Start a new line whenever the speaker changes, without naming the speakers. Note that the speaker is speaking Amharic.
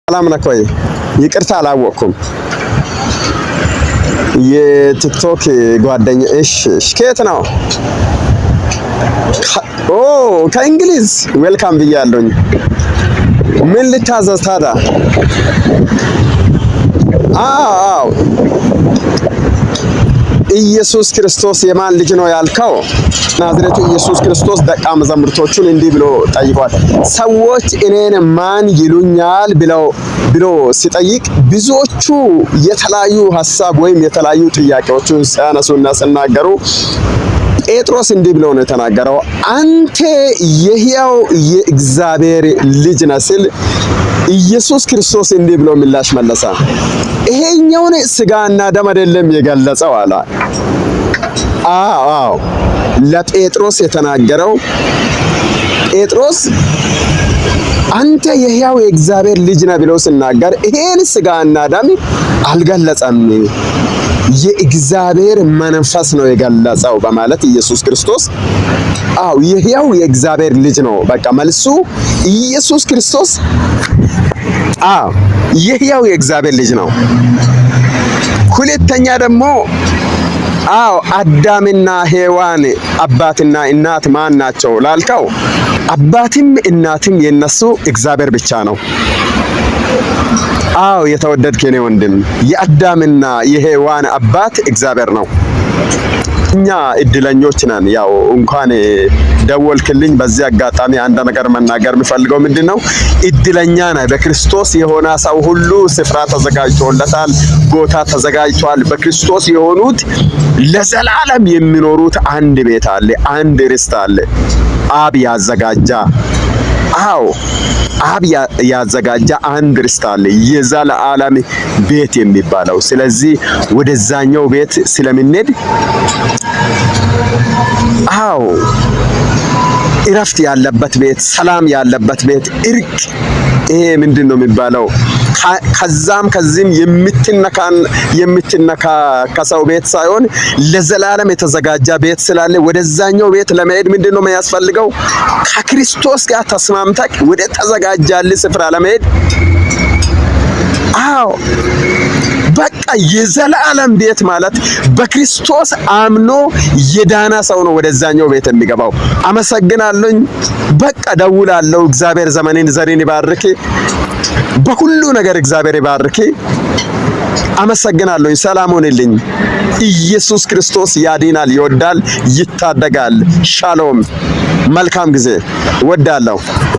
ሰላም ነኮይ ይቅርታ አላወቅኩም። የቲክቶክ ጓደኛ እሺ ከየት ነው? ኦ ከእንግሊዝ ዌልካም ብያለሁኝ። ምን ልታዘዝ ታዲያ? አዎ ኢየሱስ ክርስቶስ የማን ልጅ ነው ያልከው? ናዝሬቱ ኢየሱስ ክርስቶስ ደቀ መዛሙርቶቹን እንዲህ ብሎ ጠይቋል። ሰዎች እኔን ማን ይሉኛል ብሎ ሲጠይቅ ብዙዎቹ የተለያዩ ሐሳብ ወይም የተለያዩ ጥያቄዎችን ሲያነሱና ሲናገሩ ጴጥሮስ እንዲህ ብሎ ነው የተናገረው። አንተ የሕያው የእግዚአብሔር ልጅ ነህ ሲል ኢየሱስ ክርስቶስ እንዲህ ብሎ ምላሽ መለሰ። ይሄኛውን ሥጋና ደም አይደለም የገለጸው አለ። አዎ ለጴጥሮስ የተናገረው ጴጥሮስ አንተ የሕያው የእግዚአብሔር ልጅ ነህ ብሎ ሲናገር ይሄን ሥጋና ደም አልገለጸም፣ የእግዚአብሔር መንፈስ ነው የገለጸው በማለት ኢየሱስ ክርስቶስ የሕያው የእግዚአብሔር ልጅ ነው። በቃ መልሱ ኢየሱስ ክርስቶስ የሕያው የእግዚአብሔር ልጅ ነው። ሁለተኛ ደግሞ አዳምና ሔዋን አባትና እናት ማን ናቸው ላልከው፣ አባትም እናትም የነሱ እግዚአብሔር ብቻ ነው። የተወደድክ የኔ ወንድም የአዳምና የሔዋን አባት እግዚአብሔር ነው። እኛ እድለኞች ነን። ያው እንኳን ደወልክልኝ በዚህ አጋጣሚ አንድ ነገር መናገር የሚፈልገው ምንድነው፣ እድለኛ ነህ። በክርስቶስ የሆነ ሰው ሁሉ ስፍራ ተዘጋጅቶለታል፣ ቦታ ተዘጋጅቷል። በክርስቶስ የሆኑት ለዘላለም የሚኖሩት አንድ ቤት አለ፣ አንድ ርስት አለ። አብ ያዘጋጃ አብ ያዘጋጃ አንድ ርስት አለ፣ የዘላለም ቤት የሚባለው። ስለዚህ ወደዛኛው ቤት ስለምንሄድ እረፍት ያለበት ቤት፣ ሰላም ያለበት ቤት፣ እርቅ ይሄ ምንድነው የሚባለው? ከዛም ከዚህም የምትነካከሰው ቤት ሳይሆን ለዘላለም የተዘጋጀ ቤት ስላለ ወደዛኛው ቤት ለመሄድ ምንድነው የሚያስፈልገው? ከክርስቶስ ጋር ተስማምተክ ወደ ተዘጋጀልህ ስፍራ ለመሄድ በቃ የዘላለም ቤት ማለት በክርስቶስ አምኖ የዳና ሰው ነው ወደዛኛው ቤት የሚገባው። አመሰግናለሁኝ። በቃ ደውላለሁ። እግዚአብሔር ዘመኔን ዘሬን ይባርክ። በሁሉ ነገር እግዚአብሔር ይባርክ። አመሰግናለሁኝ። ሰላም ሆነልኝ። ኢየሱስ ክርስቶስ ያድናል፣ ይወዳል፣ ይታደጋል። ሻሎም። መልካም ጊዜ። ወዳለሁ።